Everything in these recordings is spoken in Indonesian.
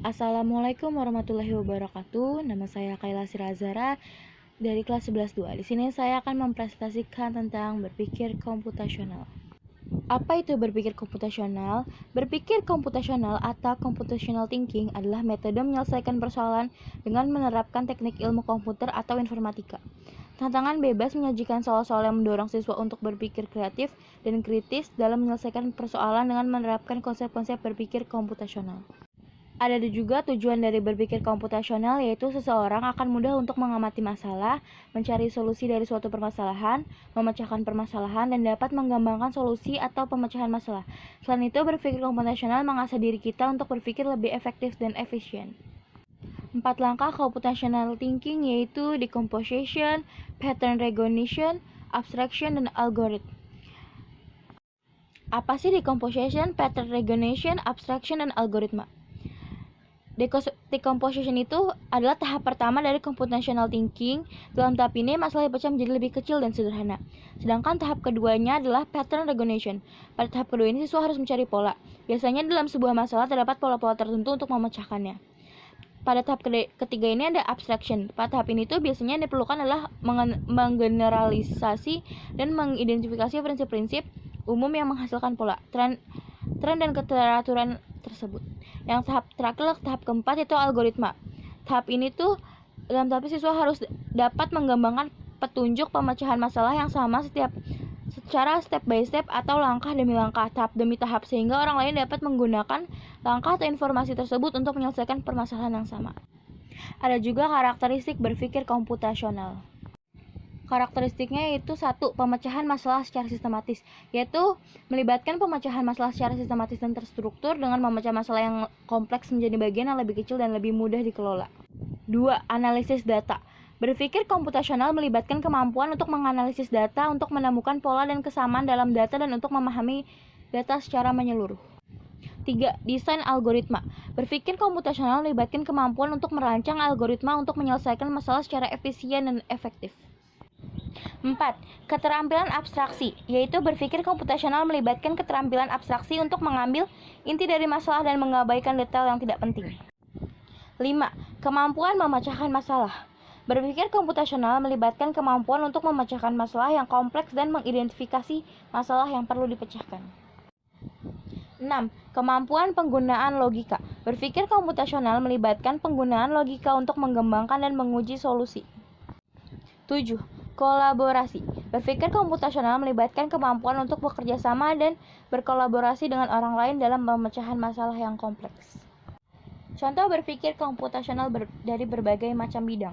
Assalamualaikum warahmatullahi wabarakatuh. Nama saya Kayla Sirazara dari kelas 11-2. Di sini saya akan mempresentasikan tentang berpikir komputasional. Apa itu berpikir komputasional? Berpikir komputasional atau computational thinking adalah metode menyelesaikan persoalan dengan menerapkan teknik ilmu komputer atau informatika. Tantangan bebas menyajikan soal-soal yang mendorong siswa untuk berpikir kreatif dan kritis dalam menyelesaikan persoalan dengan menerapkan konsep-konsep berpikir komputasional. Ada juga tujuan dari berpikir komputasional, yaitu seseorang akan mudah untuk mengamati masalah, mencari solusi dari suatu permasalahan, memecahkan permasalahan, dan dapat mengembangkan solusi atau pemecahan masalah. Selain itu, berpikir komputasional mengasah diri kita untuk berpikir lebih efektif dan efisien. 4 langkah computational thinking yaitu decomposition, pattern recognition, abstraction, dan algorithm. Apa sih decomposition, pattern recognition, abstraction, dan algoritma? Decomposition itu adalah tahap pertama dari computational thinking. Dalam tahap ini, masalah dipecah menjadi lebih kecil dan sederhana. Sedangkan tahap keduanya adalah pattern recognition. Pada tahap kedua ini, siswa harus mencari pola. Biasanya dalam sebuah masalah terdapat pola-pola tertentu untuk memecahkannya. Pada tahap ketiga ini ada abstraction. Pada tahap ini tuh biasanya yang diperlukan adalah menggeneralisasi dan mengidentifikasi prinsip-prinsip umum yang menghasilkan pola, tren dan keteraturan tersebut. Yang tahap terakhir, tahap keempat, itu algoritma. Tahap ini tuh dalam tahap siswa harus dapat mengembangkan petunjuk pemecahan masalah yang sama secara step by step atau langkah demi langkah, tahap demi tahap, sehingga orang lain dapat menggunakan langkah atau informasi tersebut untuk menyelesaikan permasalahan yang sama. Ada juga karakteristik berpikir komputasional. Karakteristiknya yaitu 1. Pemecahan masalah secara sistematis, yaitu melibatkan pemecahan masalah secara sistematis dan terstruktur dengan memecah masalah yang kompleks menjadi bagian yang lebih kecil dan lebih mudah dikelola. 2. Analisis data. Berpikir komputasional melibatkan kemampuan untuk menganalisis data, untuk menemukan pola dan kesamaan dalam data, dan untuk memahami data secara menyeluruh. 3. Desain algoritma. Berpikir komputasional melibatkan kemampuan untuk merancang algoritma untuk menyelesaikan masalah secara efisien dan efektif. 4. Keterampilan abstraksi, yaitu berpikir komputasional melibatkan keterampilan abstraksi untuk mengambil inti dari masalah dan mengabaikan detail yang tidak penting. 5. Kemampuan memecahkan masalah. Berpikir komputasional melibatkan kemampuan untuk memecahkan masalah yang kompleks dan mengidentifikasi masalah yang perlu dipecahkan. 6. Kemampuan penggunaan logika. Berpikir komputasional melibatkan penggunaan logika untuk mengembangkan dan menguji solusi. 7. Kolaborasi. Berpikir komputasional melibatkan kemampuan untuk bekerja sama dan berkolaborasi dengan orang lain dalam pemecahan masalah yang kompleks. Contoh berpikir komputasional dari berbagai macam bidang.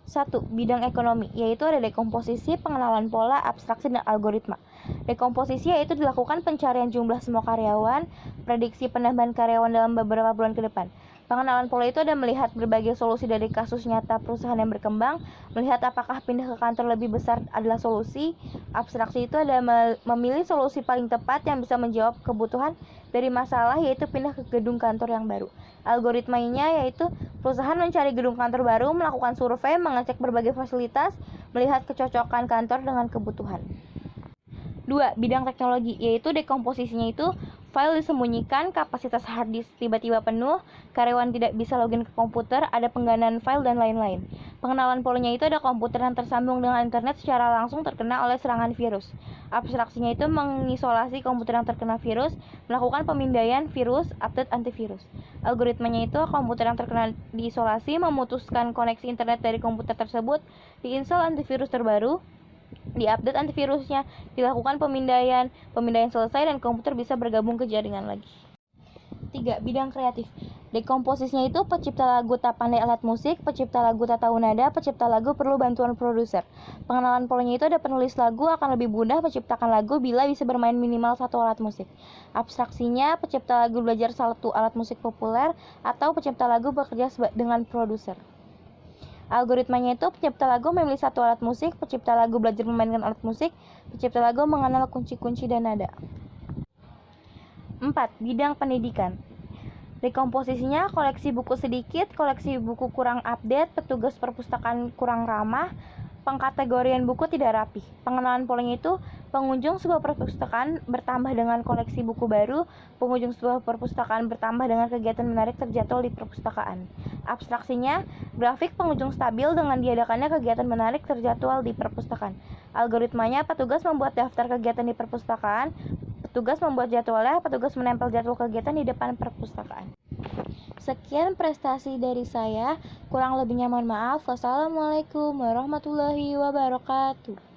1. Bidang ekonomi, yaitu ada dekomposisi, pengenalan pola, abstraksi, dan algoritma. Dekomposisi yaitu dilakukan pencarian jumlah semua karyawan, prediksi penambahan karyawan dalam beberapa bulan ke depan. Pengenalan pola itu ada melihat berbagai solusi dari kasus nyata perusahaan yang berkembang, melihat apakah pindah ke kantor lebih besar adalah solusi. Abstraksi itu ada memilih solusi paling tepat yang bisa menjawab kebutuhan dari masalah, yaitu pindah ke gedung kantor yang baru. Algoritmanya yaitu perusahaan mencari gedung kantor baru, melakukan survei, mengecek berbagai fasilitas, melihat kecocokan kantor dengan kebutuhan. 2. Bidang teknologi, yaitu dekomposisinya itu file disembunyikan, kapasitas hard disk tiba-tiba penuh, karyawan tidak bisa login ke komputer, ada penggandaan file, dan lain-lain. Pengenalan polanya itu ada komputer yang tersambung dengan internet secara langsung terkena oleh serangan virus. Abstraksinya itu mengisolasi komputer yang terkena virus, melakukan pemindaian virus, update antivirus. Algoritmanya itu komputer yang terkena diisolasi, memutuskan koneksi internet dari komputer tersebut, diinstal antivirus terbaru, diupdate antivirusnya, dilakukan pemindaian selesai, dan komputer bisa bergabung ke jaringan lagi. 3. Bidang kreatif. Dekomposisinya itu pencipta lagu tak pandai alat musik, pencipta lagu tak tahu nada, pencipta lagu perlu bantuan produser. Pengenalan polanya itu ada penulis lagu akan lebih mudah menciptakan lagu bila bisa bermain minimal satu alat musik. Abstraksinya pencipta lagu belajar satu alat musik populer, atau pencipta lagu bekerja dengan produser. Algoritmanya itu pencipta lagu memilih satu alat musik, pencipta lagu belajar memainkan alat musik, pencipta lagu mengenal kunci-kunci dan nada. 4. Bidang pendidikan. Dekomposisinya koleksi buku sedikit, koleksi buku kurang update, petugas perpustakaan kurang ramah, pengkategorian buku tidak rapi. Pengenalan polanya itu Pengunjung sebuah perpustakaan bertambah dengan koleksi buku baru. Pengunjung sebuah perpustakaan bertambah dengan kegiatan menarik terjadwal di perpustakaan. Abstraksinya, grafik pengunjung stabil dengan diadakannya kegiatan menarik terjadwal di perpustakaan. Algoritmanya, petugas membuat daftar kegiatan di perpustakaan, petugas membuat jadwalnya, petugas menempel jadwal kegiatan di depan perpustakaan. Sekian prestasi dari saya, kurang lebihnya mohon maaf. Wassalamualaikum warahmatullahi wabarakatuh.